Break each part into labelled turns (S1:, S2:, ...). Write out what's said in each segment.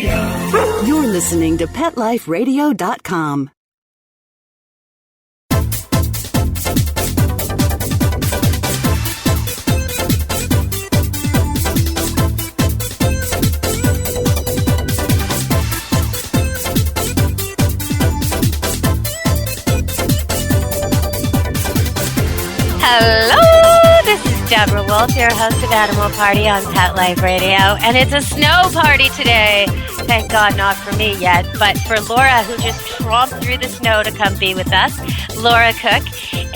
S1: You're listening to PetLifeRadio.com.
S2: Hello, this is Deborah Wolf, your host of Animal Party on Pet Life Radio, and it's a snow party today. Thank God not for me yet, but for Laura, who just tromped through the snow to come be with us, Laura Cook.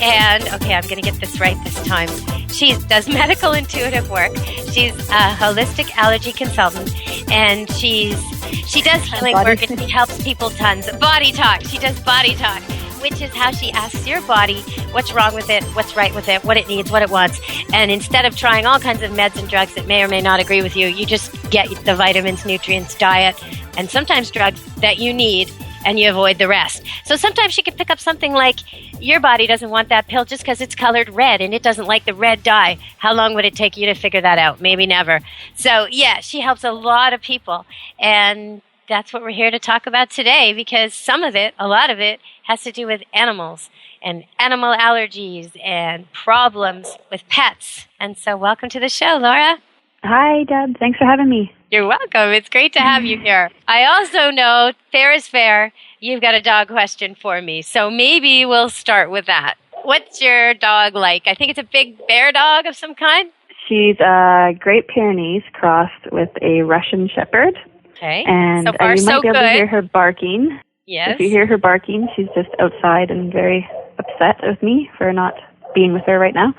S2: And, okay, I'm going to get this right this time. She does medical intuitive work. She's a holistic allergy consultant, and she does healing work, and she helps people tons. Body talk. She does body talk, which is how she asks your body what's wrong with it, what's right with it, what it needs, what it wants. And instead of trying all kinds of meds and drugs that may or may not agree with you, you just get the vitamins, nutrients, diet, and sometimes drugs that you need, and you avoid the rest. So sometimes she could pick up something like your body doesn't want that pill just because it's colored red and it doesn't like the red dye. How long would it take you to figure that out? Maybe never. So yeah, she helps a lot of people, and that's what we're here to talk about today, because some of it, a lot of it, has to do with animals and animal allergies and problems with pets. And so welcome to the show, Laura.
S3: Hi, Deb. Thanks for having me.
S2: You're welcome. It's great to have you here. I also know, fair is fair, you've got a dog question for me. So maybe we'll start with that. What's your dog like? I think it's a big bear dog of some kind?
S3: She's a Great Pyrenees crossed with a Russian Shepherd.
S2: Okay.
S3: And
S2: so far,
S3: you might be able to hear her barking.
S2: Yes.
S3: If you hear her barking, she's just outside and very upset with me for not being with her right now.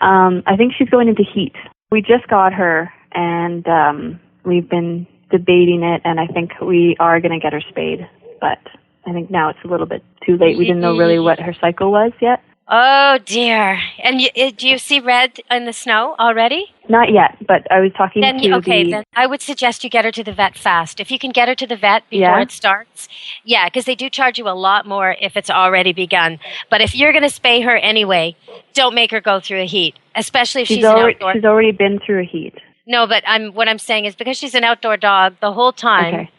S3: I think she's going into heat. We just got her, and we've been debating it, and I think we are going to get her spayed. But I think now it's a little bit too late. We didn't know really what her cycle was yet.
S2: Oh, dear. And do you see red in the snow already?
S3: Not yet, but I was talking to
S2: then I would suggest you get her to the vet fast. If you can get her to the vet before it starts. Yeah, because they do charge you a lot more if it's already begun. But if you're going to spay her anyway, don't make her go through a heat, especially if she's an outdoor.
S3: She's already been through a heat.
S2: No, but what I'm saying is because she's an outdoor dog the whole time,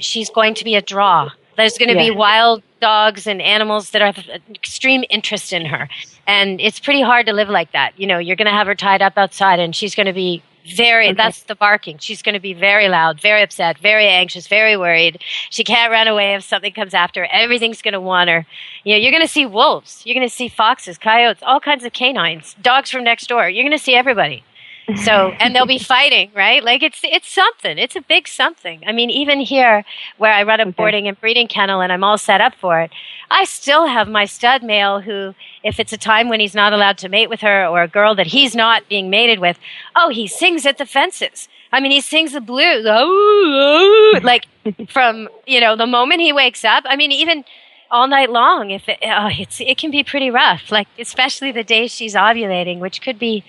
S2: she's going to be a draw. There's going to be wild dogs and animals that have extreme interest in her. And it's pretty hard to live like that. You know, you're going to have her tied up outside, and she's going to be that's the barking. She's going to be very loud, very upset, very anxious, very worried. She can't run away if something comes after her. Everything's going to want her. You know, you're going to see wolves. You're going to see foxes, coyotes, all kinds of canines, dogs from next door. You're going to see everybody. So, and they'll be fighting, right? Like it's something. It's a big something. I mean, even here where I run a boarding and breeding kennel and I'm all set up for it, I still have my stud male who, if it's a time when he's not allowed to mate with her or a girl that he's not being mated with, he sings at the fences. I mean, he sings the blues, like from, the moment he wakes up. I mean, even all night long, it can be pretty rough, like especially the days she's ovulating, which could be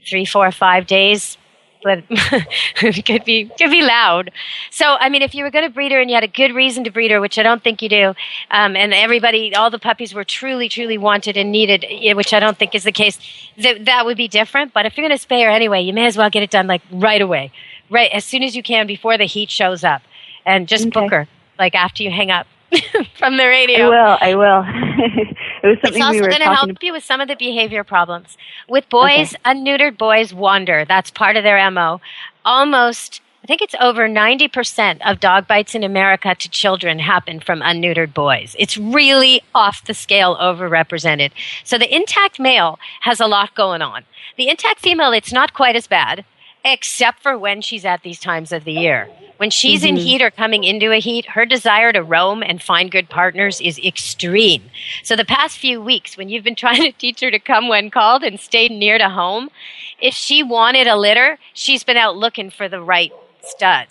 S2: 3, 4, 5 days, but it could be loud. So, I mean, if you were going to breed her and you had a good reason to breed her, which I don't think you do, and all the puppies were truly, truly wanted and needed, which I don't think is the case, that would be different. But if you're going to spay her anyway, you may as well get it done like right away, right as soon as you can before the heat shows up, and just book her like after you hang up from the radio.
S3: I will. It was something
S2: it's also
S3: going to
S2: help you with some of the behavior problems. With boys, unneutered boys wander. That's part of their MO. Almost, I think it's over 90% of dog bites in America to children happen from unneutered boys. It's really off the scale overrepresented. So the intact male has a lot going on. The intact female, it's not quite as bad, except for when she's at these times of the year. When she's in heat or coming into a heat, her desire to roam and find good partners is extreme. So the past few weeks, when you've been trying to teach her to come when called and stay near to home, if she wanted a litter, she's been out looking for the right stud.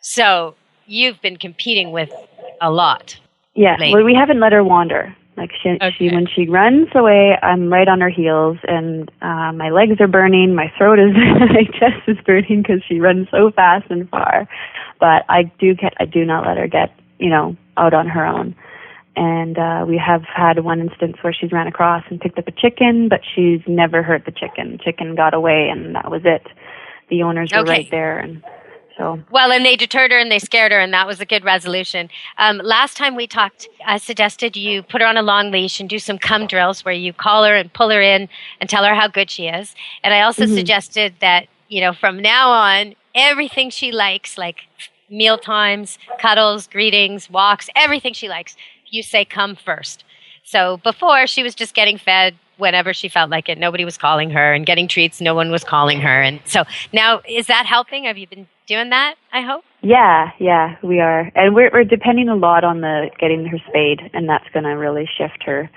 S2: So you've been competing with a lot.
S3: Yeah, well, we haven't let her wander. Like she when she runs away, I'm right on her heels, and my legs are burning, my throat is, my chest is burning because she runs so fast and far. But I do not let her get, out on her own. And we have had one instance where she's ran across and picked up a chicken, but she's never hurt the chicken. Chicken got away, and that was it. The owners were right there, and So
S2: well, and they deterred her and they scared her, and that was a good resolution. Last time we talked, I suggested you put her on a long leash and do some cum drills where you call her and pull her in and tell her how good she is. And I also suggested that, from now on, everything she likes, like meal times, cuddles, greetings, walks, everything she likes, you say come first. So before, she was just getting fed whenever she felt like it. Nobody was calling her, and getting treats, no one was calling her. And so now, is that helping? Have you been doing that, I hope?
S3: Yeah, we are. And we're depending a lot on getting her spayed, and that's going to really shift her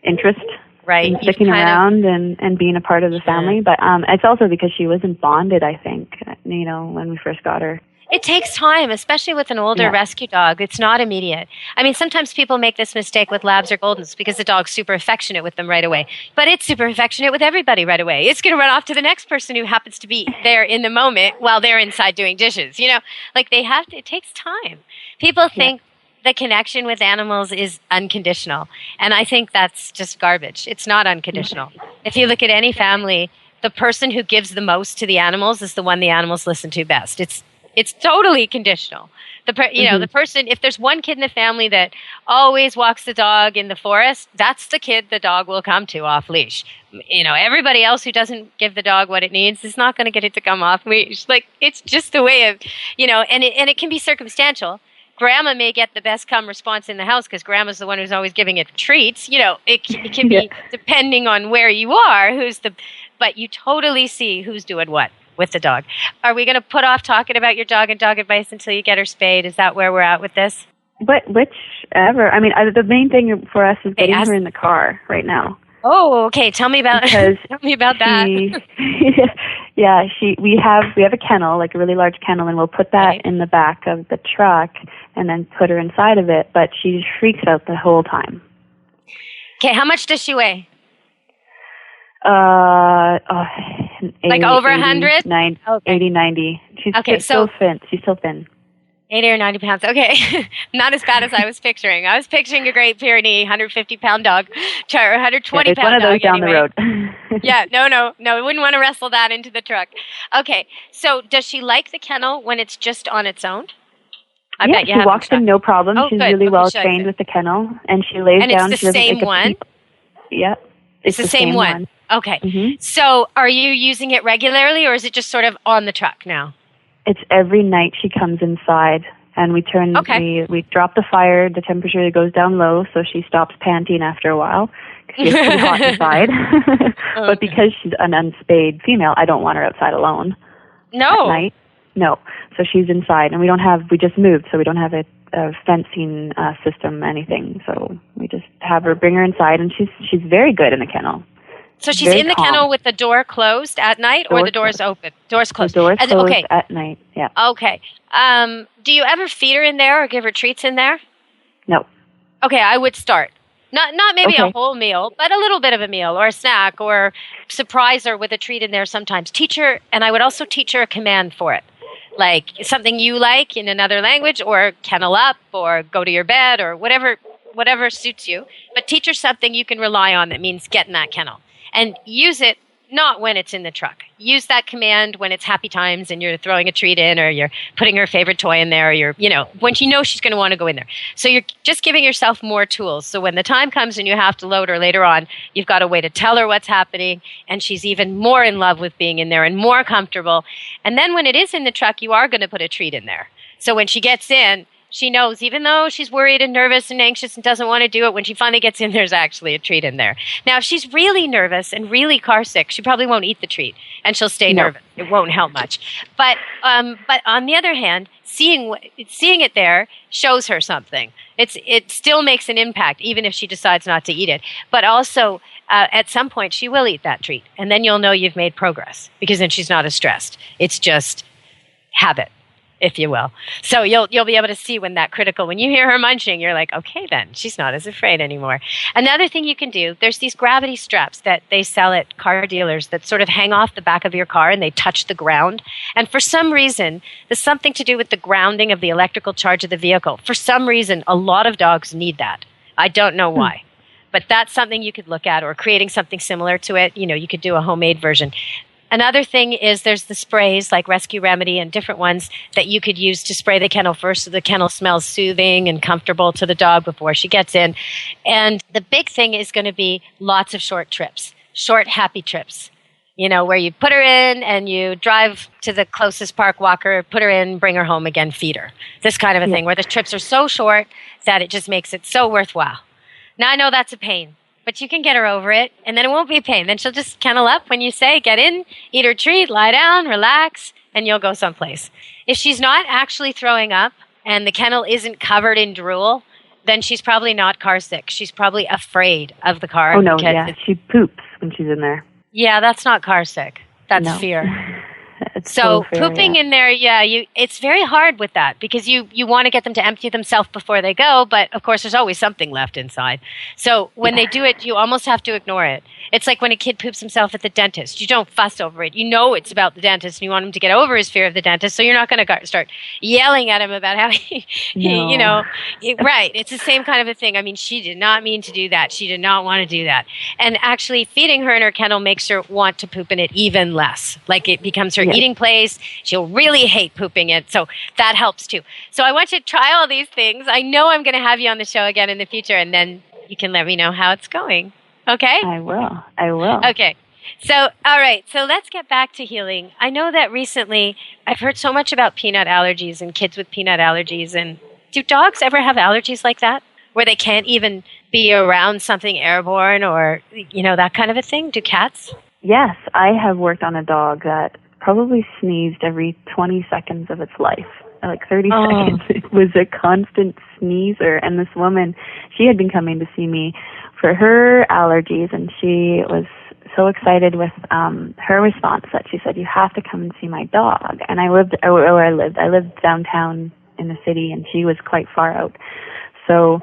S3: interest in sticking around and being a part of the family. But it's also because she wasn't bonded, I think, when we first got her.
S2: It takes time, especially with an older rescue dog. It's not immediate. I mean, sometimes people make this mistake with Labs or Goldens because the dog's super affectionate with them right away. But it's super affectionate with everybody right away. It's going to run off to the next person who happens to be there in the moment while they're inside doing dishes. It takes time. People think the connection with animals is unconditional. And I think that's just garbage. It's not unconditional. If you look at any family, the person who gives the most to the animals is the one the animals listen to best. It's totally conditional. The person, if there's one kid in the family that always walks the dog in the forest, that's the kid the dog will come to off leash. Everybody else who doesn't give the dog what it needs is not going to get it to come off leash. Like, it's just the way of, and it can be circumstantial. Grandma may get the best come response in the house because Grandma's the one who's always giving it treats. It can be depending on where you are, but you totally see who's doing what with the dog. Are we going to put off talking about your dog and dog advice until you get her spayed? Is that where we're at with this?
S3: But whichever. I mean, the main thing for us is getting her in the car right now.
S2: Oh, okay. Tell me about that.
S3: We have a kennel, like a really large kennel, and we'll put that in the back of the truck and then put her inside of it. But she freaks out the whole time. Okay,
S2: how much does she weigh?
S3: 80,
S2: like over 100?
S3: 80, 90. She's still thin. She's still thin.
S2: 80 or 90 pounds. Okay. Not as bad as I was picturing. I was picturing a Great Pyrenees 150-pound dog, or 120-pound dog.
S3: One of those down the road.
S2: No, we wouldn't want to wrestle that into the truck. Okay. So does she like the kennel when it's just on its own? I bet you
S3: she walks in no problem. She's really well trained with the kennel, and she lays down.
S2: And it's the same one?
S3: Yeah.
S2: It's the same one. Okay. Mm-hmm. So are you using it regularly, or is it just sort of on the truck now?
S3: It's every night she comes inside, and we drop the fire, the temperature goes down low, so she stops panting after a while, because it's pretty hot inside. But because she's an unspayed female, I don't want her outside alone.
S2: No.
S3: At night. No. So she's inside, and we just moved, so we don't have a fencing system, anything. So we just have her, bring her inside, and she's very good in the kennel.
S2: So she's in the kennel with the door closed at night, or the door's open? Door's closed.
S3: The door's closed at night, yeah.
S2: Okay. Do you ever feed her in there or give her treats in there?
S3: No.
S2: Okay, I would start. Not maybe a whole meal, but a little bit of a meal or a snack, or surprise her with a treat in there sometimes. Teach her, and I would also teach her a command for it. Like something you like in another language, or kennel up, or go to your bed, or whatever suits you. But teach her something you can rely on that means get in that kennel. And use it not when it's in the truck. Use that command when it's happy times and you're throwing a treat in, or you're putting her favorite toy in there, or when you know she's going to want to go in there. So you're just giving yourself more tools. So when the time comes and you have to load her later on, you've got a way to tell her what's happening, and she's even more in love with being in there and more comfortable. And then when it is in the truck, you are going to put a treat in there. So when she gets in, she knows, even though she's worried and nervous and anxious and doesn't want to do it, when she finally gets in, there's actually a treat in there. Now, if she's really nervous and really car sick, she probably won't eat the treat, and she'll stay nervous. It won't help much. But on the other hand, seeing it there shows her something. It still makes an impact, even if she decides not to eat it. But also, at some point, she will eat that treat, and then you'll know you've made progress, because then she's not as stressed. It's just habit, if you will. So you'll be able to see when you hear her munching, you're like, okay, then she's not as afraid anymore. Another thing you can do, there's these gravity straps that they sell at car dealers that sort of hang off the back of your car and they touch the ground. And for some reason, there's something to do with the grounding of the electrical charge of the vehicle. For some reason, a lot of dogs need that. I don't know why. But that's something you could look at, or creating something similar to it. You could do a homemade version. Another thing is there's the sprays like Rescue Remedy and different ones that you could use to spray the kennel first so the kennel smells soothing and comfortable to the dog before she gets in. And the big thing is going to be lots of short trips, short happy trips. Where you put her in and you drive to the closest park walker, put her in, bring her home again, feed her. This kind of a thing where the trips are so short that it just makes it so worthwhile. Now, I know that's a pain, but you can get her over it, and then it won't be a pain. Then she'll just kennel up when you say, get in, eat her treat, lie down, relax, and you'll go someplace. If she's not actually throwing up and the kennel isn't covered in drool, then she's probably not car sick. She's probably afraid of the car.
S3: Oh, no, yeah. She poops when she's in there.
S2: Yeah, that's not car sick. That's fear. So fair, pooping in there, it's very hard with that because you want to get them to empty themselves before they go, but of course there's always something left inside. So when they do it, you almost have to ignore it. It's like when a kid poops himself at the dentist. You don't fuss over it. You know it's about the dentist and you want him to get over his fear of the dentist, so you're not going to start yelling at him about how right. It's the same kind of a thing. I mean, she did not mean to do that. She did not want to do that. And actually feeding her in her kennel makes her want to poop in it even less. Like it becomes her eating place. She'll really hate pooping it. So that helps too. So I want you to try all these things. I know I'm going to have you on the show again in the future, and then you can let me know how it's going. Okay?
S3: I will.
S2: Okay. So, all right. So let's get back to healing. I know that recently I've heard so much about peanut allergies and kids with peanut allergies. And do dogs ever have allergies like that where they can't even be around something airborne or, that kind of a thing? Do cats?
S3: Yes. I have worked on a dog that probably sneezed every 20 seconds of its life. Like 30 seconds. It was a constant sneezer. And this woman, she had been coming to see me for her allergies, and she was so excited with her response that she said, you have to come and see my dog. And I lived downtown in the city, and she was quite far out. So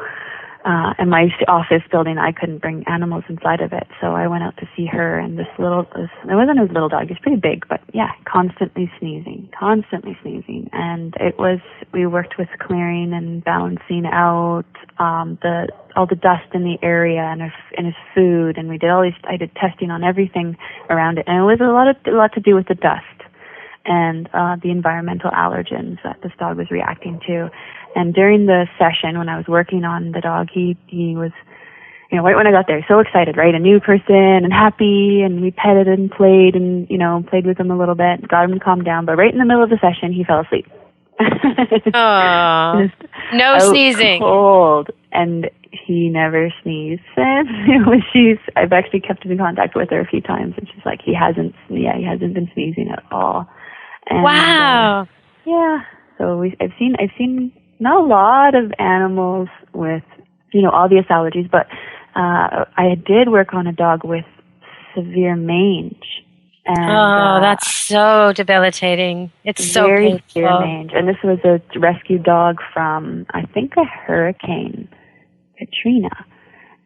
S3: in my office building, I couldn't bring animals inside of it. So I went out to see her, and it wasn't a little dog, he was pretty big, but constantly sneezing. And we worked with clearing and balancing out all the dust in the area and his food, and I did testing on everything around it. And it was a lot to do with the dust and the environmental allergens that this dog was reacting to. And during the session, when I was working on the dog, he was, right when I got there, so excited, right? A new person and happy, and we petted and played and, played with him a little bit, got him to calm down. But right in the middle of the session, he fell asleep.
S2: Aww. No sneezing.
S3: Cold. And he never sneezed since. I've actually kept in contact with her a few times, and she's like, he hasn't been sneezing at all. And,
S2: wow.
S3: So I've seen not a lot of animals with, obvious allergies, but I did work on a dog with severe mange. And,
S2: that's so debilitating. It's so
S3: very
S2: painful.
S3: Severe mange. And this was a rescue dog from, I think, a hurricane, Katrina.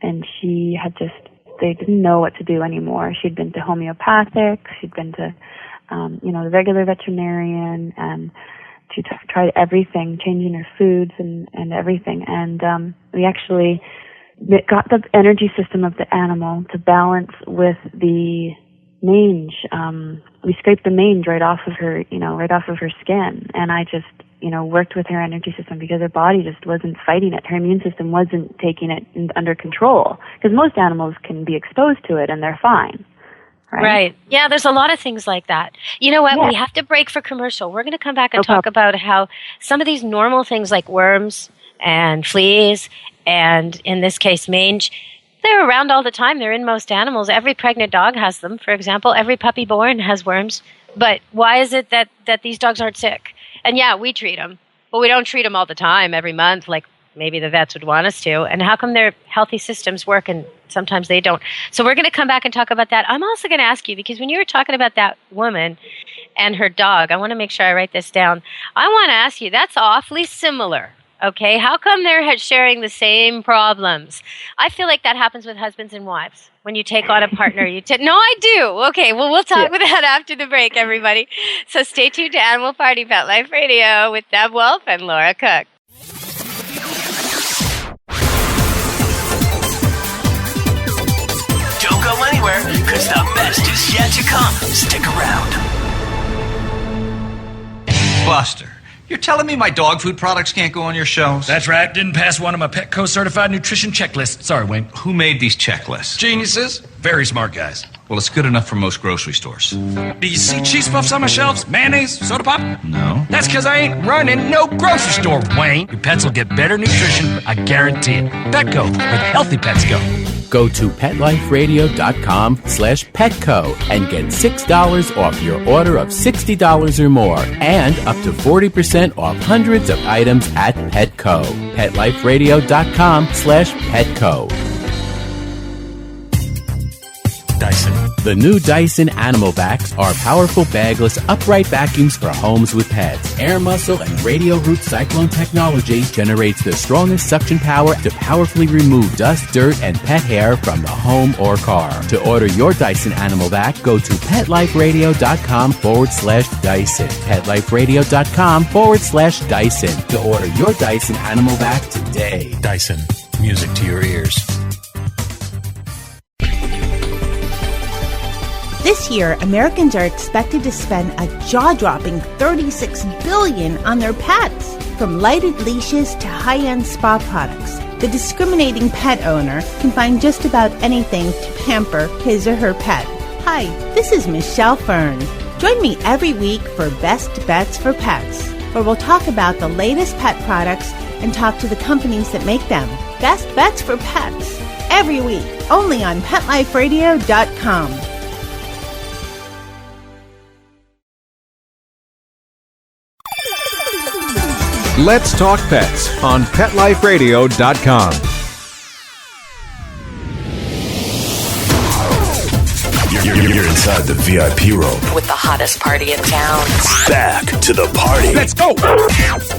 S3: And they didn't know what to do anymore. She'd been to homeopathic, she'd been to, the regular veterinarian, and she tried everything, changing her foods and everything. And we actually got the energy system of the animal to balance with the mange. We scraped the mange right off of her skin. And I just, worked with her energy system because her body just wasn't fighting it. Her immune system wasn't taking it under control. Because most animals can be exposed to it and they're fine. Right.
S2: Yeah, there's a lot of things like that. You know what? Yeah. We have to break for commercial. We're going to come back and talk about how some of these normal things like worms and fleas and, in this case, mange, they're around all the time. They're in most animals. Every pregnant dog has them, for example. Every puppy born has worms. But why is it that these dogs aren't sick? And we treat them. But we don't treat them all the time, every month, like maybe the vets would want us to. And how come their healthy systems work and sometimes they don't? So we're going to come back and talk about that. I'm also going to ask you, because when you were talking about that woman and her dog, I want to make sure I write this down. I want to ask you, that's awfully similar. Okay, how come they're sharing the same problems? I feel like that happens with husbands and wives. When you take on a partner, no, I do. Okay, well, we'll talk about that after the break, everybody. So stay tuned to Animal Party Pet Life Radio with Deb Wolf and Laura Cook.
S4: Don't go anywhere, because the best is yet to come. Stick around.
S5: Buster, you're telling me my dog food products can't go on your shelves?
S6: That's right. Didn't pass one of my Petco certified nutrition checklists. Sorry, Wayne.
S5: Who made these checklists?
S6: Geniuses. Very smart guys.
S5: Well, it's good enough for most grocery stores.
S6: Do you see cheese puffs on my shelves? Mayonnaise? Soda pop?
S5: No.
S6: That's because I ain't running no grocery store, Wayne. Your pets will get better nutrition, I guarantee it. Petco, where healthy pets go.
S7: Go to PetLifeRadio.com/Petco and get $6 off your order of $60 or more and up to 40% off hundreds of items at Petco. PetLifeRadio.com/Petco.
S6: Dyson.
S7: The new Dyson Animal Vacs are powerful bagless upright vacuums for homes with pets. Air muscle and radio root cyclone technology generates the strongest suction power to powerfully remove dust, dirt, and pet hair from the home or car. To order your Dyson Animal Vac, go to PetLifeRadio.com/Dyson. PetLifeRadio.com/Dyson to order your Dyson Animal Vac today.
S6: Dyson. Music to your ears.
S8: This year, Americans are expected to spend a jaw-dropping $36 billion on their pets. From lighted leashes to high-end spa products, the discriminating pet owner can find just about anything to pamper his or her pet. Hi, this is Michelle Fern. Join me every week for Best Bets for Pets, where we'll talk about the latest pet products and talk to the companies that make them. Best Bets for Pets, every week, only on PetLifeRadio.com.
S9: Let's Talk Pets on PetLifeRadio.com.
S10: You're inside the VIP room
S11: with the hottest party in town.
S10: Back to the party.
S9: Let's go.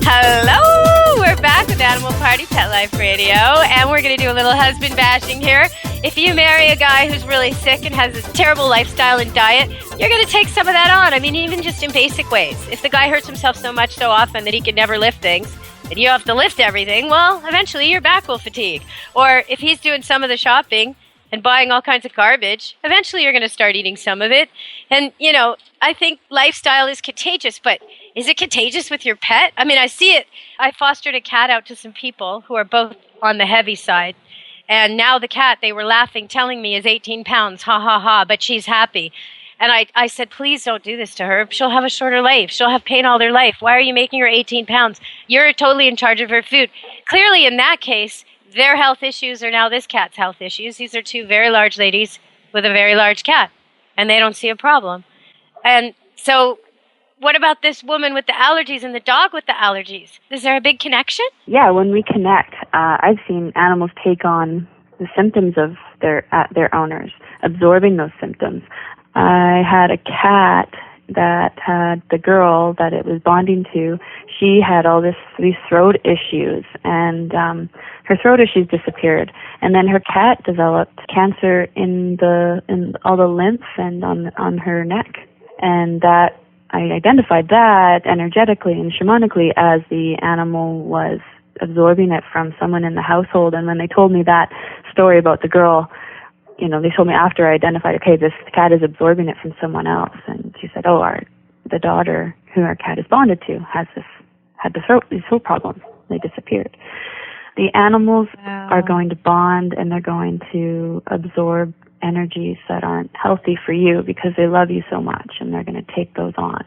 S2: Hello! We're back with Animal Party Pet Life Radio, and we're going to do a little husband bashing here. If you marry a guy who's really sick and has a terrible lifestyle and diet, you're going to take some of that on. I mean, even just in basic ways. If the guy hurts himself so much so often that he can never lift things, and you have to lift everything, well, eventually your back will fatigue. Or if he's doing some of the shopping and buying all kinds of garbage, eventually you're going to start eating some of it. And, you know, I think lifestyle is contagious, but is it contagious with your pet? I mean, I see it. I fostered a cat out to some people who are both on the heavy side. And now the cat, they were laughing, telling me is 18 pounds, ha, ha, ha, but she's happy. And I said, please don't do this to her. She'll have a shorter life. She'll have pain all her life. Why are you making her 18 pounds? You're totally in charge of her food. Clearly, in that case, their health issues are now this cat's health issues. These are two very large ladies with a very large cat, and they don't see a problem. And so what about this woman with the allergies and the dog with the allergies? Is there a big connection?
S3: Yeah, when we connect, I've seen animals take on the symptoms of their owners, absorbing those symptoms. I had a cat that had the girl that it was bonding to. She had all these throat issues, and her throat issues disappeared. And then her cat developed cancer in all the lymph and on her neck, and that I identified that energetically and shamanically as the animal was absorbing it from someone in the household. And when they told me that story about the girl, you know, they told me after I identified, okay, this cat is absorbing it from someone else. And she said, oh, the daughter who our cat is bonded to had these throat problems. They disappeared. The animals are going to bond, and they're going to absorb energies that aren't healthy for you because they love you so much, and they're going to take those on.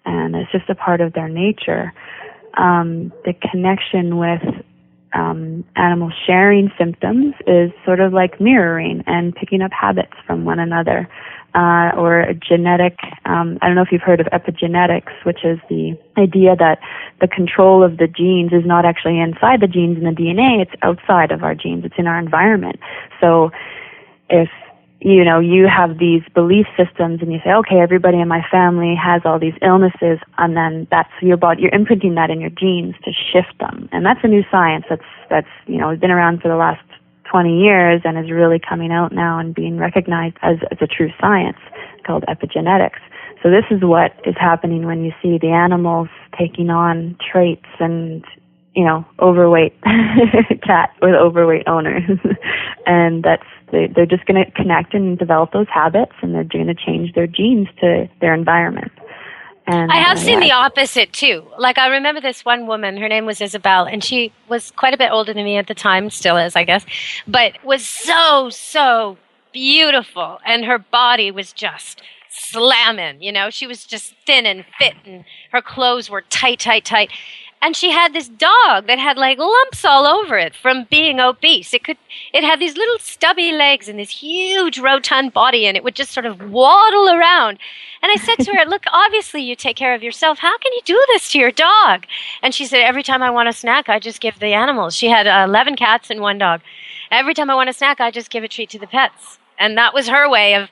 S3: And it's just a part of their nature. The connection with animals sharing symptoms is sort of like mirroring and picking up habits from one another, or a genetic, I don't know if you've heard of epigenetics, which is the idea that the control of the genes is not actually inside the genes in the DNA, it's outside of our genes, it's in our environment. So if you have these belief systems and you say, okay, everybody in my family has all these illnesses, and then that's your body, you're imprinting that in your genes to shift them. And that's a new science that's been around for the last 20 years and is really coming out now and being recognized as a true science called epigenetics. So this is what is happening when you see the animals taking on traits and overweight cat with overweight owner. And they're just going to connect and develop those habits, and they're going to change their genes to their environment. And
S2: I have seen the opposite too. Like, I remember this one woman, her name was Isabel, and she was quite a bit older than me at the time, still is, I guess, but was so beautiful, and her body was just slamming, she was just thin and fit, and her clothes were tight. And she had this dog that had like lumps all over it from being obese. It had these little stubby legs and this huge rotund body, and it would just sort of waddle around. And I said to her, look, obviously you take care of yourself. How can you do this to your dog? And she said, every time I want a snack, I just give the animals. She had 11 cats and 1 dog. Every time I want a snack, I just give a treat to the pets. And that was her way of,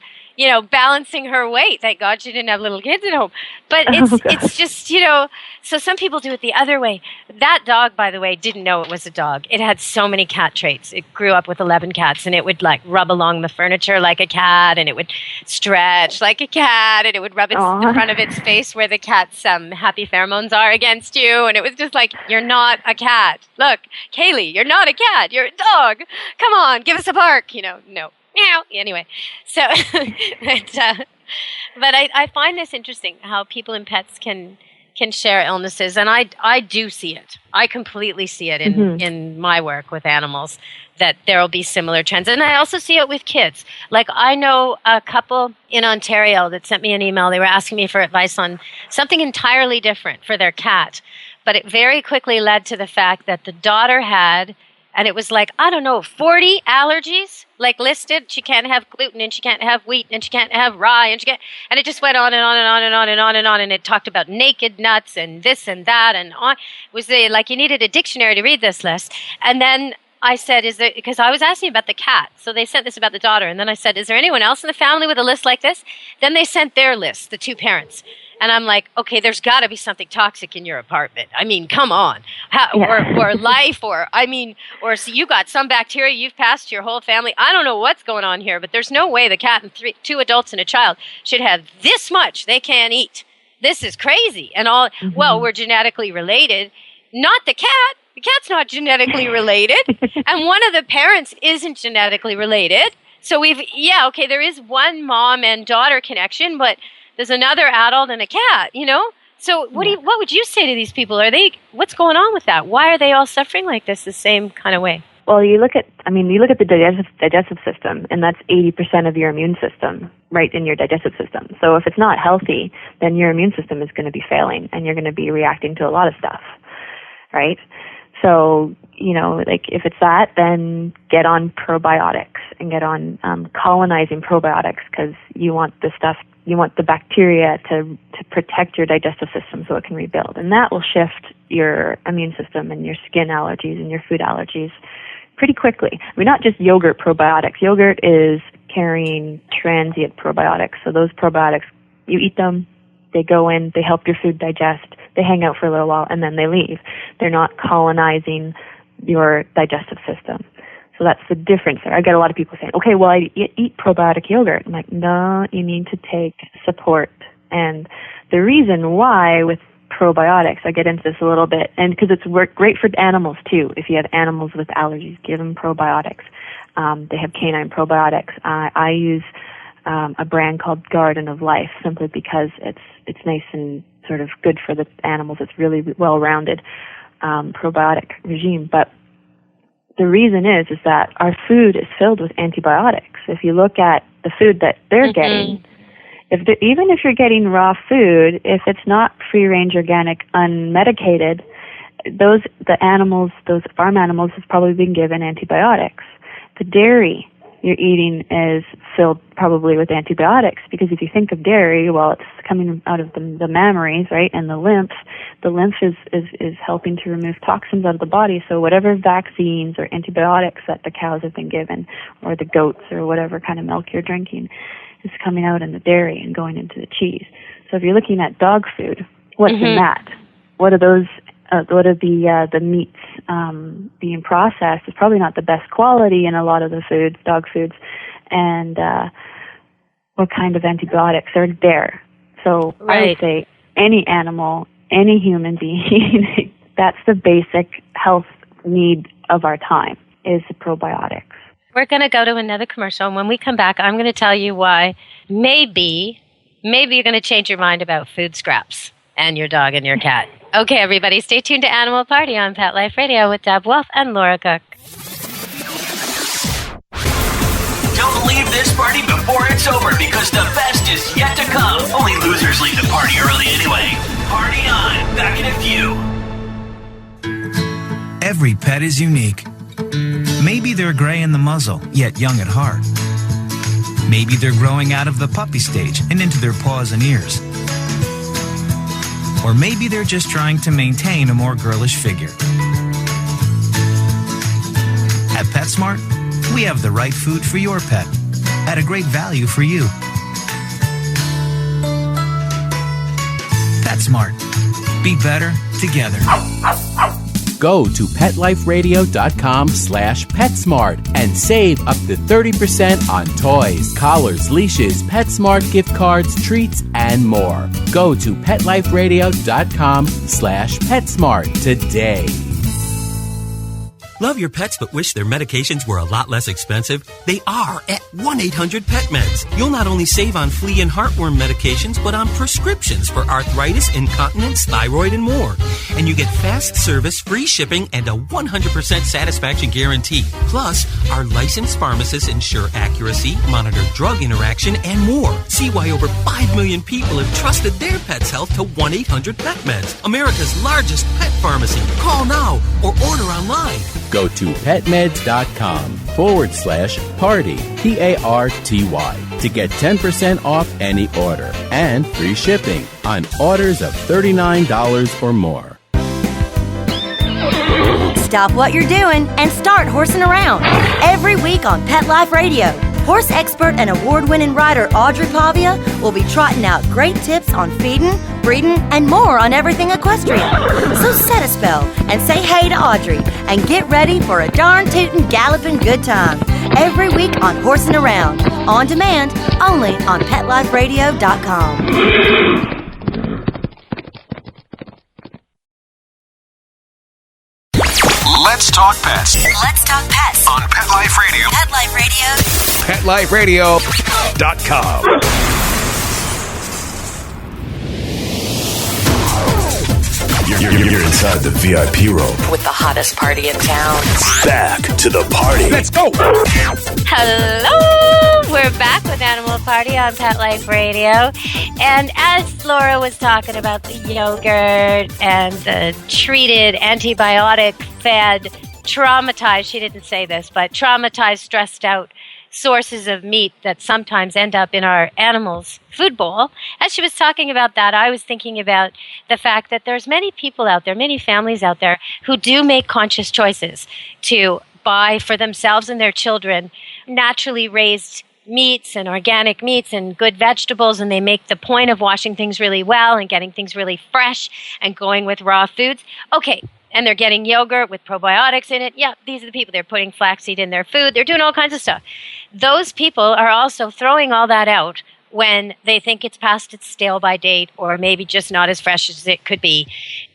S2: balancing her weight. Thank God she didn't have little kids at home. But it's just, so some people do it the other way. That dog, by the way, didn't know it was a dog. It had so many cat traits. It grew up with 11 cats, and it would like rub along the furniture like a cat, and it would stretch like a cat, and it would rub the front of its face where the cat's happy pheromones are against you. And it was just like, you're not a cat. Look, Kaylee, you're not a cat. You're a dog. Come on, give us a bark. No. Meow. Anyway, so, but I find this interesting, how people and pets can share illnesses, and I do see it. I completely see it in my work with animals, that there will be similar trends. And I also see it with kids. Like, I know a couple in Ontario that sent me an email. They were asking me for advice on something entirely different for their cat, but it very quickly led to the fact that the daughter had, and it was like, 40 allergies, like listed. She can't have gluten, and she can't have wheat, and she can't have rye, and it just went on and on and on and on and on and on. And it talked about naked nuts and this and that and on. It was like you needed a dictionary to read this list. And then I said, because I was asking about the cat. So they sent this about the daughter. And then I said, is there anyone else in the family with a list like this? Then they sent their list, the 2 parents. And I'm like, okay, there's got to be something toxic in your apartment. I mean, come on. Or life, or so you got some bacteria you've passed to your whole family. I don't know what's going on here, but there's no way the cat and 2 adults and a child should have this much they can't eat. This is crazy. And well, we're genetically related. Not the cat. The cat's not genetically related. And one of the parents isn't genetically related. So there is one mom and daughter connection, but there's another adult and a cat, So what would you say to these people? What's going on with that? Why are they all suffering like this the same kind of way?
S3: Well, you look at the digestive system, and that's 80% of your immune system, right in your digestive system. So if it's not healthy, then your immune system is going to be failing, and you're going to be reacting to a lot of stuff, right? So, like if it's that, then get on probiotics and get on colonizing probiotics, because you want the bacteria to protect your digestive system so it can rebuild. And that will shift your immune system and your skin allergies and your food allergies pretty quickly. I mean, not just yogurt probiotics. Yogurt is carrying transient probiotics. So those probiotics, you eat them, they go in, they help your food digest, they hang out for a little while, and then they leave. They're not colonizing your digestive system. So that's the difference there. I get a lot of people saying, okay, well, I eat probiotic yogurt. I'm like, no, you need to take support. And the reason why with probiotics, I get into this a little bit, and because it's great for animals too. If you have animals with allergies, give them probiotics. They have canine probiotics. I use a brand called Garden of Life simply because it's nice and sort of good for the animals. It's really well-rounded probiotic regime. But the reason is that our food is filled with antibiotics. If you look at the food that they're getting, even if you're getting raw food, if it's not free-range, organic, unmedicated, those farm animals have probably been given antibiotics. The dairy you're eating is filled probably with antibiotics, because if you think of dairy, well, it's coming out of the mammaries, right, and the lymph. The lymph is helping to remove toxins out of the body. So whatever vaccines or antibiotics that the cows have been given, or the goats, or whatever kind of milk you're drinking, is coming out in the dairy and going into the cheese. So if you're looking at dog food, what's in that? What are those? What are the meats being processed? Is probably not the best quality in a lot of the foods, dog foods, and what kind of antibiotics are there? So I would say any animal, any human being that's the basic health need of our time, is the probiotics.
S2: We're going to go to another commercial, and when we come back, I'm going to tell you why maybe you're going to change your mind about food scraps and your dog and your cat. Okay, everybody, stay tuned to Animal Party on Pet Life Radio with Deb Wolf and Laura Cook.
S4: Don't leave this party before it's over, because the best is yet to come. Only losers leave the party early anyway. Party on. Back in a few.
S12: Every pet is unique. Maybe they're gray in the muzzle, yet young at heart. Maybe they're growing out of the puppy stage and into their paws and ears. Or maybe they're just trying to maintain a more girlish figure. At PetSmart, we have the right food for your pet at a great value for you. PetSmart. Be better together.
S7: Go to PetLifeRadio.com/PetSmart and save up to 30% on toys, collars, leashes, PetSmart gift cards, treats, and more. Go to PetLifeRadio.com/PetSmart today.
S13: Love your pets but wish their medications were a lot less expensive? They are at 1-800-PET-MEDS. You'll not only save on flea and heartworm medications, but on prescriptions for arthritis, incontinence, thyroid, and more. And you get fast service, free shipping, and a 100% satisfaction guarantee. Plus, our licensed pharmacists ensure accuracy, monitor drug interaction, and more. See why over 5 million people have trusted their pet's health to 1-800-PET-MEDS, America's largest pet pharmacy. Call now or order online.
S7: Go to petmeds.com/party, PARTY, to get 10% off any order and free shipping on orders of $39 or more.
S14: Stop what you're doing and start horsing around. Every week on Pet Life Radio, horse expert and award-winning rider Audrey Pavia will be trotting out great tips on feeding, breeding, and more on everything equestrian. So set a spell and say hey to Audrey and get ready for a darn tootin' galloping good time. Every week on Horsing Around, on demand, only on PetLifeRadio.com.
S9: Let's talk pets.
S14: Let's talk pets
S9: On Pet Life Radio.
S14: Pet Life Radio.
S9: PetLifeRadio.com.
S10: You're inside the VIP room.
S11: With the hottest party in town.
S10: Back to the party.
S9: Let's go.
S2: Hello! We're back with Animal Party on Pet Life Radio. And as Laura was talking about the yogurt and the treated antibiotic-fed, traumatized, she didn't say this, but traumatized, stressed out sources of meat that sometimes end up in our animals' food bowl. As she was talking about that, I was thinking about the fact that there's many people out there, many families out there who do make conscious choices to buy for themselves and their children naturally raised meats and organic meats and good vegetables, and they make the point of washing things really well and getting things really fresh and going with raw foods. Okay. And they're getting yogurt with probiotics in it. Yeah, these are the people. They're putting flaxseed in their food. They're doing all kinds of stuff. Those people are also throwing all that out when they think it's past its stale-by date or maybe just not as fresh as it could be.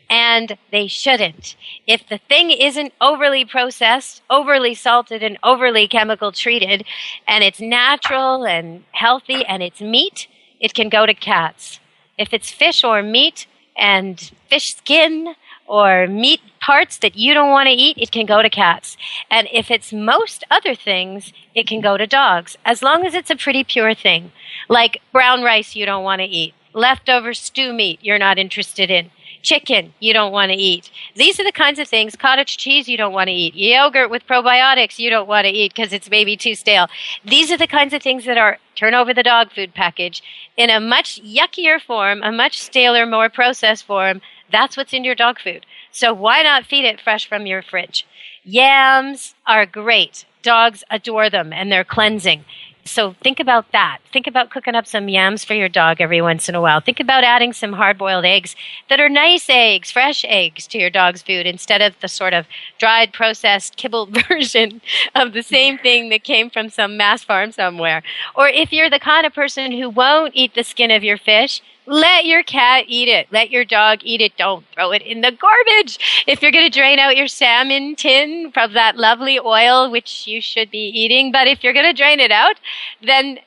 S2: And they shouldn't. If the thing isn't overly processed, overly salted, and overly chemical treated, and it's natural and healthy and it's meat, it can go to cats. If it's fish or meat and fish skin or meat parts that you don't want to eat, it can go to cats. And if it's most other things, it can go to dogs, as long as it's a pretty pure thing. Like brown rice you don't want to eat. Leftover stew meat you're not interested in. Chicken you don't want to eat. These are the kinds of things. Cottage cheese you don't want to eat. Yogurt with probiotics you don't want to eat because it's maybe too stale. These are the kinds of things that are turn over the dog food package in a much yuckier form, a much staler, more processed form. That's what's in your dog food. So why not feed it fresh from your fridge? Yams are great. Dogs adore them, and they're cleansing. So think about that. Think about cooking up some yams for your dog every once in a while. Think about adding some hard-boiled eggs that are nice eggs, fresh eggs to your dog's food instead of the sort of dried, processed, kibbled version of the same thing that came from some mass farm somewhere. Or if you're the kind of person who won't eat the skin of your fish, let your cat eat it. Let your dog eat it. Don't throw it in the garbage. If you're going to drain out your salmon tin from that lovely oil, which you should be eating, but if you're going to drain it out, then,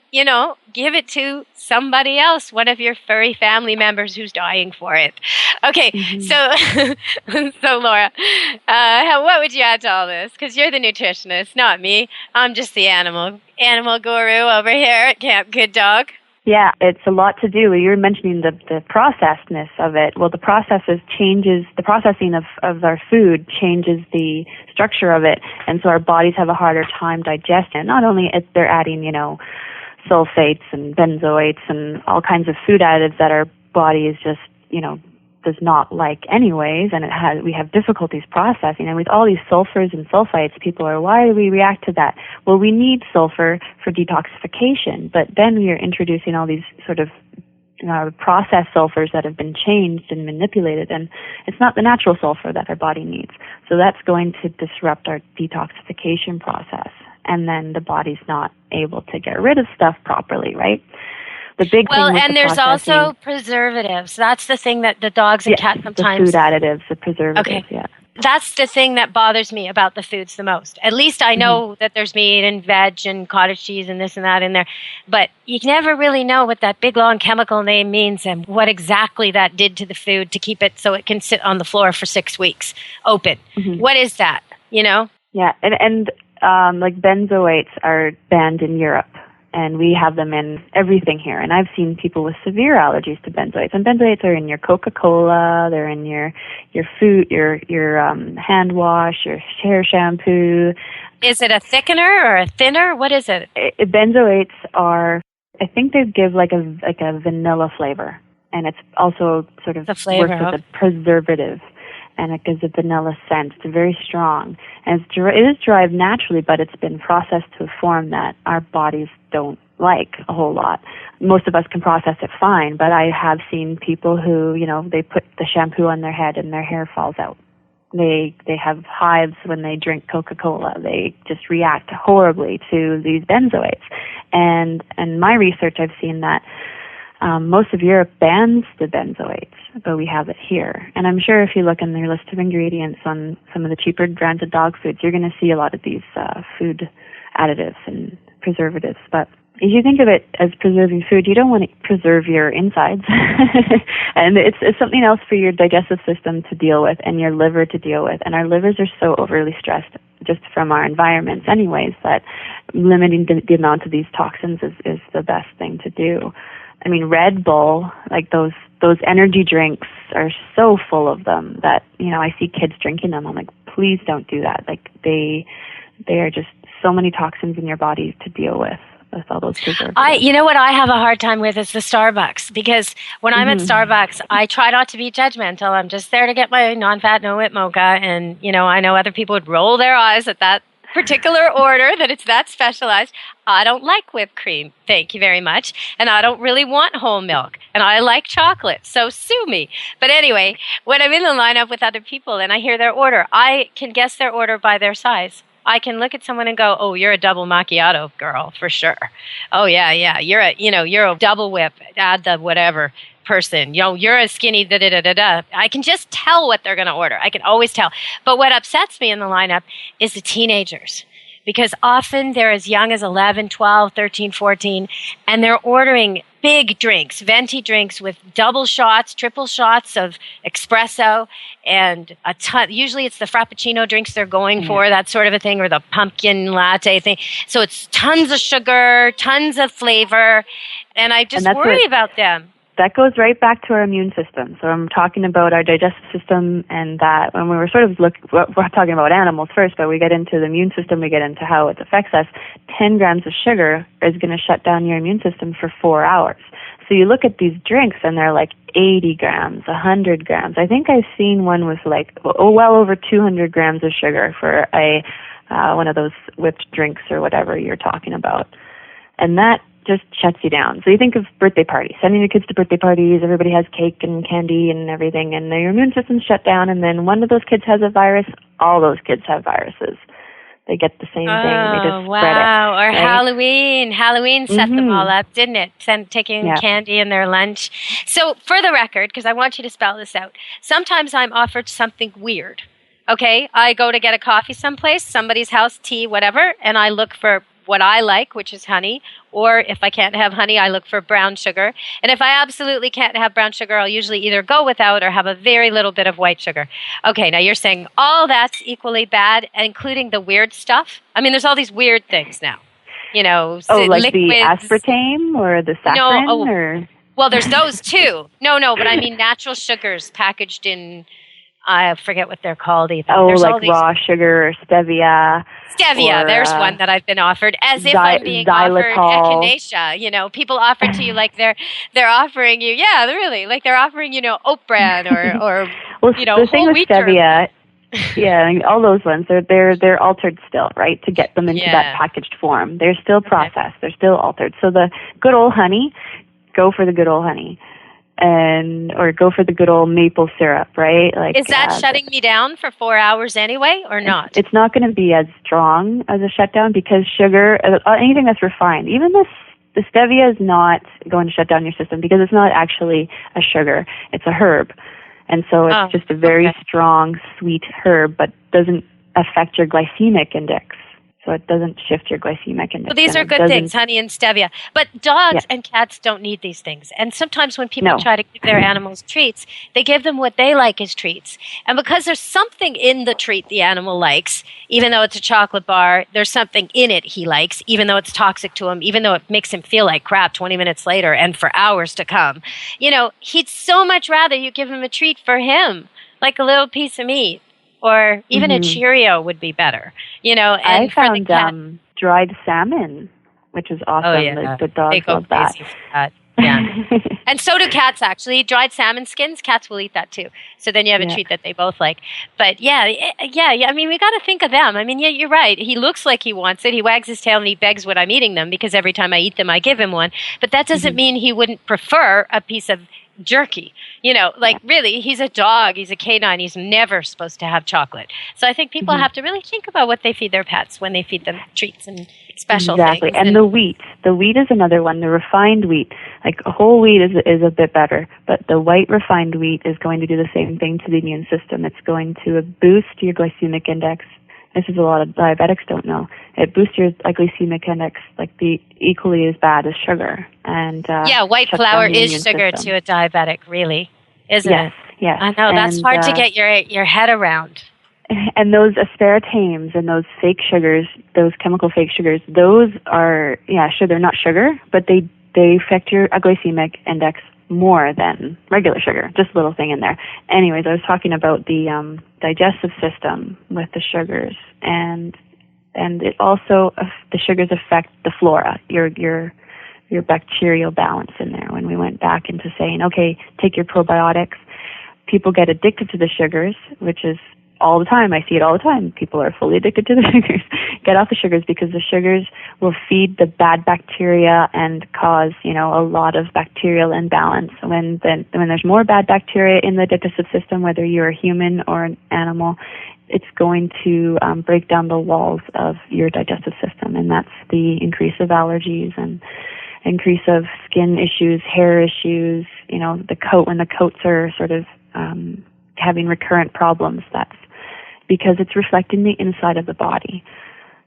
S2: give it to somebody else, one of your furry family members who's dying for it. Okay, so Laura, what would you add to all this? Because you're the nutritionist, not me. I'm just the animal guru over here at Camp Good Dog.
S3: Yeah, it's a lot to do. You were mentioning the processedness of it. Well, the processing of our food changes the structure of it, and so our bodies have a harder time digesting. Not only they're adding, sulfates and benzoates and all kinds of food additives that our body is just, does not like anyways, and we have difficulties processing. And with all these sulfurs and sulfites, people are, why do we react to that? Well, we need sulfur for detoxification, but then we are introducing all these sort of processed sulfurs that have been changed and manipulated, and it's not the natural sulfur that our body needs. So that's going to disrupt our detoxification process, and then the body's not able to get rid of stuff properly, right? The big thing with
S2: there's also preservatives. That's the thing that the dogs and cats sometimes...
S3: the food additives, the preservatives,
S2: Okay. That's the thing that bothers me about the foods the most. At least I know that there's meat and veg and cottage cheese and this and that in there. But you never really know what that big, long chemical name means and what exactly that did to the food to keep it so it can sit on the floor for 6 weeks open. What is that, Yeah,
S3: and like benzoates are banned in Europe. And we have them in everything here. And I've seen people with severe allergies to benzoates. And benzoates are in your Coca-Cola, they're in your food, your hand wash, your hair shampoo.
S2: Is it a thickener or a thinner? What is it?
S3: Benzoates are, I think they give like a vanilla flavor. And it's also sort of works as a preservative. And it gives a vanilla scent. It's very strong. And it is derived naturally, but it's been processed to a form that our bodies don't like a whole lot. Most of us can process it fine, but I have seen people who, they put the shampoo on their head and their hair falls out. They have hives when they drink Coca-Cola. They just react horribly to these benzoates. And in my research, I've seen that most of Europe bans the benzoates, but we have it here. And I'm sure if you look in their list of ingredients on some of the cheaper brands of dog foods, you're going to see a lot of these food additives and preservatives. But if you think of it as preserving food, you don't want to preserve your insides. And it's something else for your digestive system to deal with and your liver to deal with. And our livers are so overly stressed just from our environments anyways that limiting the amount of these toxins is the best thing to do. I mean, Red Bull, like those energy drinks are so full of them that, I see kids drinking them. I'm like, please don't do that. Like they are just so many toxins in your body to deal with all those preservatives.
S2: What I have a hard time with is the Starbucks, because when I'm at Starbucks, I try not to be judgmental. I'm just there to get my non-fat, no-whip mocha. And, I know other people would roll their eyes at that particular order, that it's that specialized. I don't like whipped cream, thank you very much, and I don't really want whole milk, and I like chocolate, so sue me. But anyway, when I'm in the lineup with other people and I hear their order, I can guess their order by their size. I can look at someone and go, "Oh, you're a double macchiato girl for sure. Oh yeah, you're a double whip. Add the whatever person. You're a skinny da da da da da." I can just tell what they're going to order. I can always tell. But what upsets me in the lineup is the teenagers, because often they're as young as 11, 12, 13, 14, and they're ordering big drinks, venti drinks with double shots, triple shots of espresso, and a ton. Usually it's the frappuccino drinks they're going for, that sort of a thing, or the pumpkin latte thing. So it's tons of sugar, tons of flavor, and I just worry about them.
S3: That goes right back to our immune system. So I'm talking about our digestive system, and that when we were sort of we're talking about animals first, but we get into the immune system, we get into how it affects us. 10 grams of sugar is going to shut down your immune system for 4 hours. So you look at these drinks, and they're like 80 grams, 100 grams. I think I've seen one with well over 200 grams of sugar for one of those whipped drinks or whatever you're talking about. And that just shuts you down. So you think of birthday parties, sending your kids to birthday parties, everybody has cake and candy and everything, and your immune system's shut down, and then one of those kids has a virus, all those kids have viruses. They get the same thing. They just
S2: wow.
S3: spread it.
S2: Or
S3: right?
S2: Halloween set them all up, didn't it? Taking candy in their lunch. So for the record, because I want you to spell this out, sometimes I'm offered something weird. Okay, I go to get a coffee someplace, somebody's house, tea, whatever, and I look for what I like, which is honey, or if I can't have honey, I look for brown sugar. And if I absolutely can't have brown sugar, I'll usually either go without or have a very little bit of white sugar. Okay, now you're saying all that's equally bad, including the weird stuff? I mean, there's all these weird things now. You know,
S3: like
S2: liquids.
S3: The aspartame or the saccharin? Or?
S2: Well, there's those too. No, but I mean natural sugars packaged in, I forget what they're called even. There's
S3: like raw sugar or stevia.
S2: Stevia, there's one that I've been offered, as if I'm being offered echinacea. You know, people offer to you like they're offering you, really, like they're offering, oat bran or
S3: well,
S2: the
S3: thing with stevia, all those ones, they're altered still, right, to get them into that packaged form. They're still processed. They're still altered. So the good old honey, go for the good old honey. Or go for the good old maple syrup, right? Like,
S2: is that shutting me down for 4 hours anyway, or not?
S3: It's not going to be as strong as a shutdown because sugar, anything that's refined, even the stevia is not going to shut down your system because it's not actually a sugar. It's a herb. And so it's just a very strong, sweet herb, but doesn't affect your glycemic index. So it doesn't shift your glycemic index.
S2: Well, these are good things, honey and stevia. But dogs and cats don't need these things. And sometimes when people try to give their animals treats, they give them what they like as treats. And because there's something in the treat the animal likes, even though it's a chocolate bar, there's something in it he likes, even though it's toxic to him, even though it makes him feel like crap 20 minutes later and for hours to come. He'd so much rather you give him a treat for him, like a little piece of meat. Or even a Cheerio would be better, And
S3: I found
S2: for the cat,
S3: dried salmon, which is awesome.
S2: Oh, yeah.
S3: The dogs love that.
S2: Yeah. And so do cats, actually. Dried salmon skins, cats will eat that too. So then you have a treat that they both like. But I mean, we got to think of them. I mean, you're right. He looks like he wants it. He wags his tail and he begs when I'm eating them because every time I eat them, I give him one. But that doesn't mean he wouldn't prefer a piece of jerky. Really, he's a dog, he's a canine, he's never supposed to have chocolate. So I think people have to really think about what they feed their pets when they feed them treats and special things.
S3: Exactly. And the wheat is another one, the refined wheat. Like whole wheat is a bit better, but the white refined wheat is going to do the same thing to the immune system. It's going to boost your glycemic index. This is a lot of diabetics don't know. It boosts your glycemic index equally as bad as sugar. And
S2: white flour is sugar to a diabetic, really, isn't it?
S3: Yes.
S2: I know, that's hard to get your head around.
S3: And those aspartames and those fake sugars, those chemical fake sugars, those are, sure, they're not sugar, but they affect your glycemic index more than regular sugar. Just a little thing in there. Anyways, I was talking about the digestive system with the sugars, and it also, the sugars affect the flora, your bacterial balance in there. When we went back into saying, okay, take your probiotics, people get addicted to the sugars, which is all the time. I see it all the time. People are fully addicted to the sugars. Get off the sugars because the sugars will feed the bad bacteria and cause, a lot of bacterial imbalance. When there's more bad bacteria in the digestive system, whether you're a human or an animal, it's going to break down the walls of your digestive system, and that's the increase of allergies and increase of skin issues, hair issues, the coat, when the coats are sort of having recurrent problems, that's because it's reflecting the inside of the body.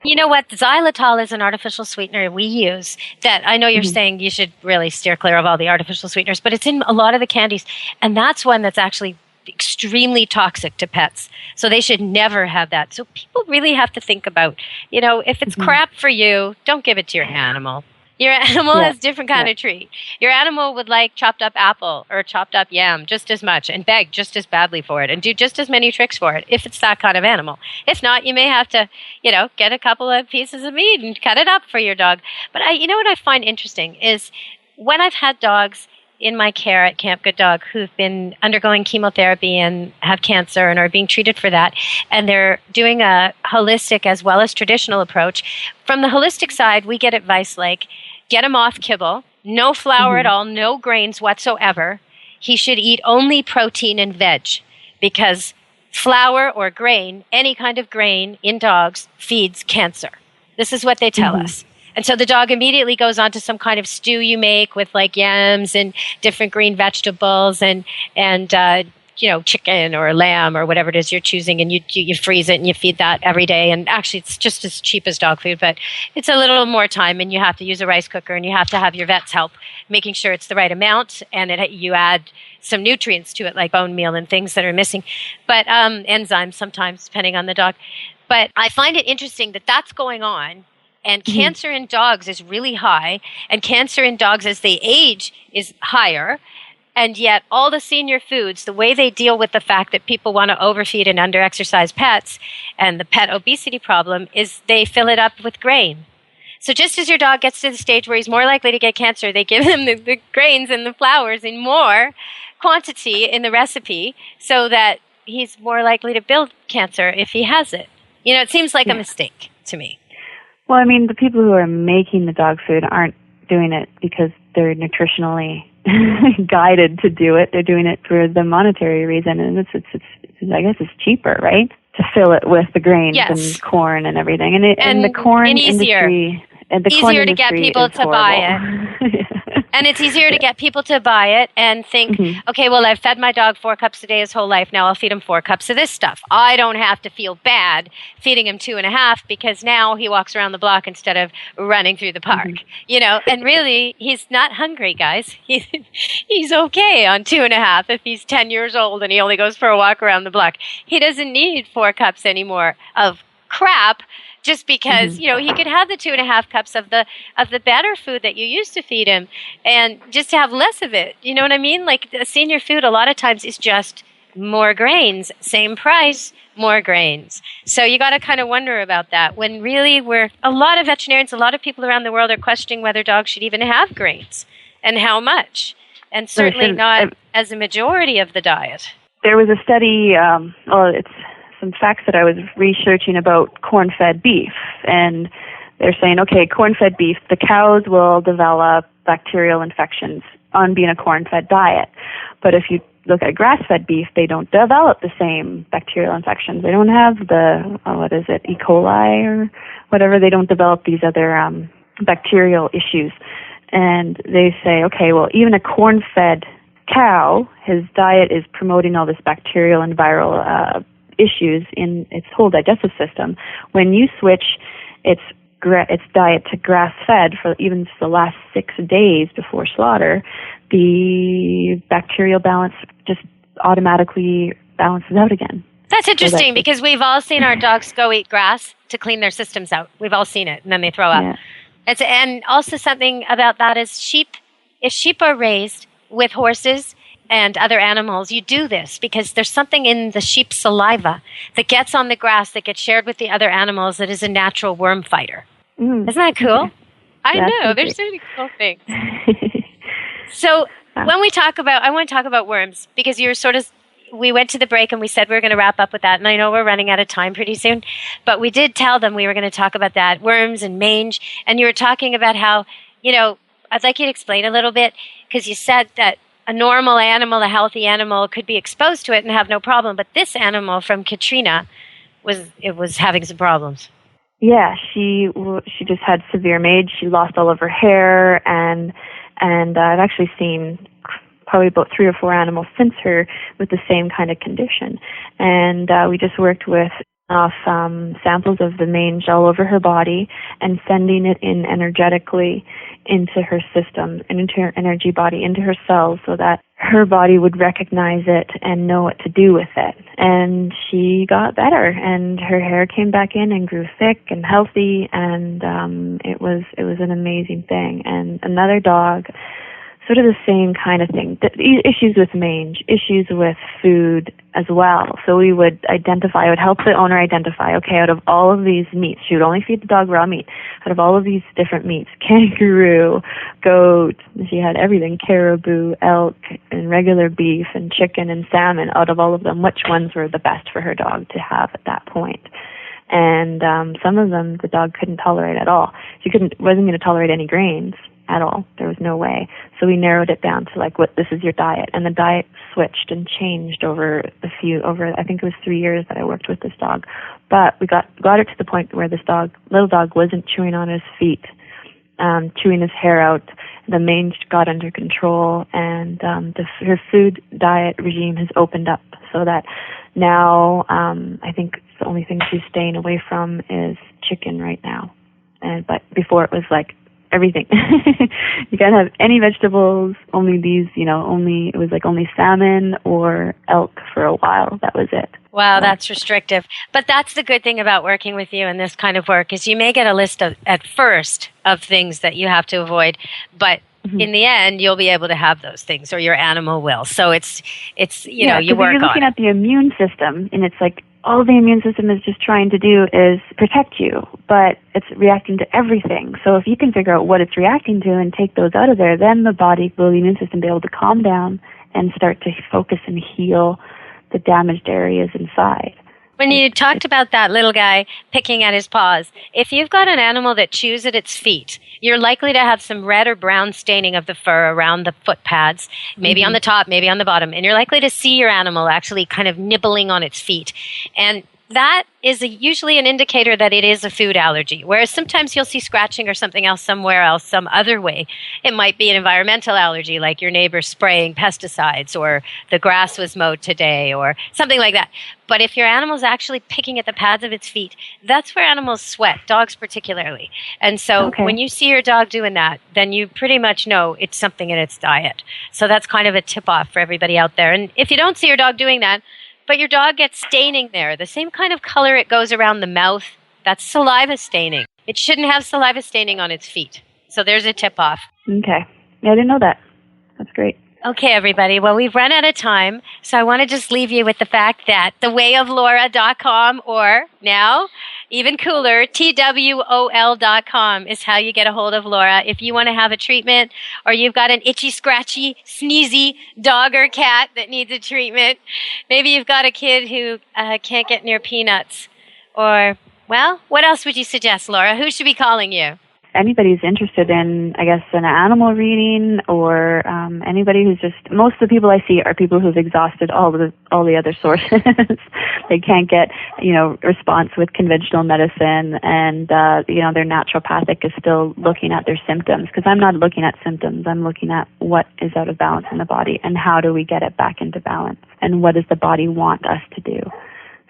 S2: You know what? Xylitol is an artificial sweetener we use that I know you're saying you should really steer clear of all the artificial sweeteners, but it's in a lot of the candies, and that's one that's actually extremely toxic to pets. So they should never have that. So people really have to think about, if it's crap for you, don't give it to your animal. Your animal has different kind of treat. Your animal would like chopped up apple or chopped up yam just as much and beg just as badly for it and do just as many tricks for it if it's that kind of animal. If not, you may have to, get a couple of pieces of meat and cut it up for your dog. But what I find interesting is when I've had dogs in my care at Camp Good Dog who've been undergoing chemotherapy and have cancer and are being treated for that, and they're doing a holistic as well as traditional approach. From the holistic side, we get advice like, get him off kibble, no flour at all, no grains whatsoever. He should eat only protein and veg because flour or grain, any kind of grain in dogs, feeds cancer. This is what they tell us. And so the dog immediately goes on to some kind of stew you make with like yams and different green vegetables and chicken or lamb or whatever it is you're choosing, and you freeze it and you feed that every day. And actually, it's just as cheap as dog food, but it's a little more time, and you have to use a rice cooker, and you have to have your vet's help making sure it's the right amount, and you add some nutrients to it, like bone meal and things that are missing, but enzymes sometimes, depending on the dog. But I find it interesting that that's going on. And cancer in dogs is really high, and cancer in dogs as they age is higher. And yet all the senior foods, the way they deal with the fact that people want to overfeed and underexercise pets and the pet obesity problem is they fill it up with grain. So just as your dog gets to the stage where he's more likely to get cancer, they give him the grains and the flours in more quantity in the recipe so that he's more likely to build cancer if he has it. It seems like a mistake to me.
S3: Well, I mean, the people who are making the dog food aren't doing it because they're nutritionally guided to do it. They're doing it for the monetary reason, and it's I guess it's cheaper, right, to fill it with the grains and corn and everything, and the corn industry. And the corn
S2: easier to get people to buy it. And it's easier to get people to buy it and think, okay, well, I've fed my dog 4 cups a day his whole life. Now I'll feed him 4 cups of this stuff. I don't have to feel bad feeding him 2.5 because now he walks around the block instead of running through the park. And really, he's not hungry, guys. He's okay on 2.5 if he's 10 years old and he only goes for a walk around the block. He doesn't need 4 cups anymore of crap. Just because, he could have the 2.5 cups of the better food that you used to feed him and just to have less of it. You know what I mean? Like the senior food a lot of times is just more grains, same price, more grains. So you got to kind of wonder about that when really a lot of veterinarians, a lot of people around the world are questioning whether dogs should even have grains and how much. And certainly not as a majority of the diet.
S3: There was a study, it's some facts that I was researching about corn-fed beef, and they're saying, okay, corn-fed beef, the cows will develop bacterial infections on being a corn-fed diet. But if you look at grass-fed beef, they don't develop the same bacterial infections. They don't have the, E. coli or whatever. They don't develop these other bacterial issues. And they say, okay, well, even a corn-fed cow, his diet is promoting all this bacterial and viral issues in its whole digestive system. When you switch its diet to grass-fed for even the last 6 days before slaughter, the bacterial balance just automatically balances out again.
S2: That's interesting because we've all seen our dogs go eat grass to clean their systems out. We've all seen it, and then they throw up. Yeah. And also something about that is if sheep are raised with horses and other animals, you do this because there's something in the sheep's saliva that gets on the grass that gets shared with the other animals that is a natural worm fighter. Isn't that cool? I know. There's so many cool things. So when I want to talk about worms because we went to the break and we said we were going to wrap up with that. And I know we're running out of time pretty soon, but we did tell them we were going to talk about that, worms and mange. And you were talking about how, I'd like you to explain a little bit because you said that a normal animal, a healthy animal, could be exposed to it and have no problem. But this animal from Katrina was having some problems.
S3: Yeah, she just had severe mange. She lost all of her hair, and I've actually seen probably about 3 or 4 animals since her with the same kind of condition. And we just worked with samples of the mange all over her body and sending it in energetically into her system and into her energy body, into her cells, so that her body would recognize it and know what to do with it. And she got better, and her hair came back in and grew thick and healthy, and it was an amazing thing. And another dog, sort of the same kind of thing. Issues with mange, issues with food as well. So I would help the owner identify, okay, out of all of these meats, she would only feed the dog raw meat. Out of all of these different meats, kangaroo, goat, she had everything, caribou, elk, and regular beef, and chicken and salmon. Out of all of them, which ones were the best for her dog to have at that point? And some of them the dog couldn't tolerate at all. She wasn't going to tolerate any grains. at all. There was no way. So we narrowed it down to like, this is your diet. And the diet switched and changed over I think it was 3 years that I worked with this dog. But we got it to the point where this little dog wasn't chewing on his feet, chewing his hair out. The mange got under control, and her food diet regime has opened up so that now I think the only thing she's staying away from is chicken right now. But before it was like everything. You can't have any vegetables, only these, it was like only salmon or elk for a while. That was it.
S2: Wow, that's restrictive. But that's the good thing about working with you in this kind of work is you may get a list at first of things that you have to avoid, but in the end, you'll be able to have those things, or your animal will. So it's you work on it.
S3: You're looking at the immune system, and it's like all the immune system is just trying to do is protect you, but it's reacting to everything. So if you can figure out what it's reacting to and take those out of there, then the immune system be able to calm down and start to focus and heal the damaged areas inside.
S2: When you talked about that little guy picking at his paws, if you've got an animal that chews at its feet, you're likely to have some red or brown staining of the fur around the foot pads, maybe on the top, maybe on the bottom, and you're likely to see your animal actually kind of nibbling on its feet. And that is usually an indicator that it is a food allergy, whereas sometimes you'll see scratching or something else somewhere else, some other way. It might be an environmental allergy, like your neighbor spraying pesticides, or the grass was mowed today, or something like that. But if your animal's actually picking at the pads of its feet, that's where animals sweat, dogs particularly. And so when you see your dog doing that, then you pretty much know it's something in its diet. So that's kind of a tip-off for everybody out there. And if you don't see your dog doing that, but your dog gets staining there, the same kind of color it goes around the mouth, that's saliva staining. It shouldn't have saliva staining on its feet. So there's a tip-off.
S3: Okay. Yeah, I didn't know that. That's great.
S2: Okay, everybody. Well, we've run out of time, so I want to just leave you with the fact that thewayoflaura.com, or now, even cooler, TWOL.com is how you get a hold of Laura. If you want to have a treatment, or you've got an itchy, scratchy, sneezy dog or cat that needs a treatment, maybe you've got a kid who can't get near peanuts, or, well, what else would you suggest, Laura? Who should be calling you?
S3: Anybody's interested in, I guess, an animal reading, or anybody who's just, most of the people I see are people who've exhausted all the other sources. They can't get, response with conventional medicine, and, their naturopathic is still looking at their symptoms, because I'm not looking at symptoms. I'm looking at what is out of balance in the body, and how do we get it back into balance, and what does the body want us to do.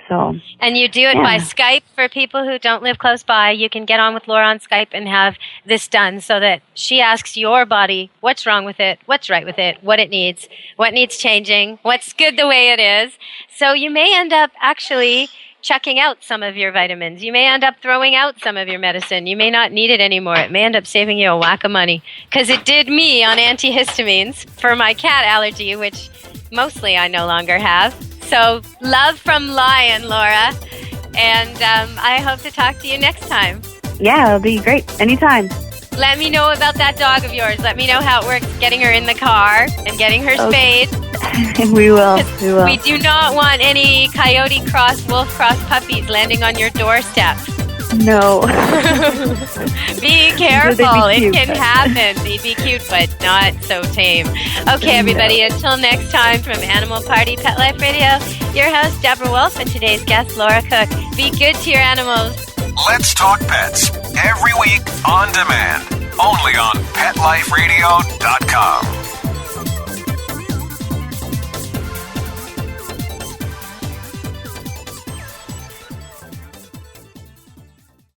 S3: So,
S2: and you do it by Skype for people who don't live close by. You can get on with Laura on Skype and have this done so that she asks your body what's wrong with it, what's right with it, what needs changing, what's good the way it is. So you may end up actually chucking out some of your vitamins. You may end up throwing out some of your medicine. You may not need it anymore. It may end up saving you a whack of money, because it did me on antihistamines for my cat allergy, which mostly I no longer have. So love from Lion, Laura, and I hope to talk to you next time.
S3: Yeah, it'll be great. Anytime.
S2: Let me know about that dog of yours. Let me know how it works getting her in the car and getting her spayed.
S3: We will.
S2: We do not want any coyote cross, wolf cross puppies landing on your doorstep.
S3: No.
S2: Be careful. It can happen. They'd be cute, but not so tame. Okay, everybody. Until next time, from Animal Party Pet Life Radio, your host, Deborah Wolf, and today's guest, Laura Cook. Be good to your animals.
S9: Let's Talk Pets. Every week on demand. Only on PetLifeRadio.com.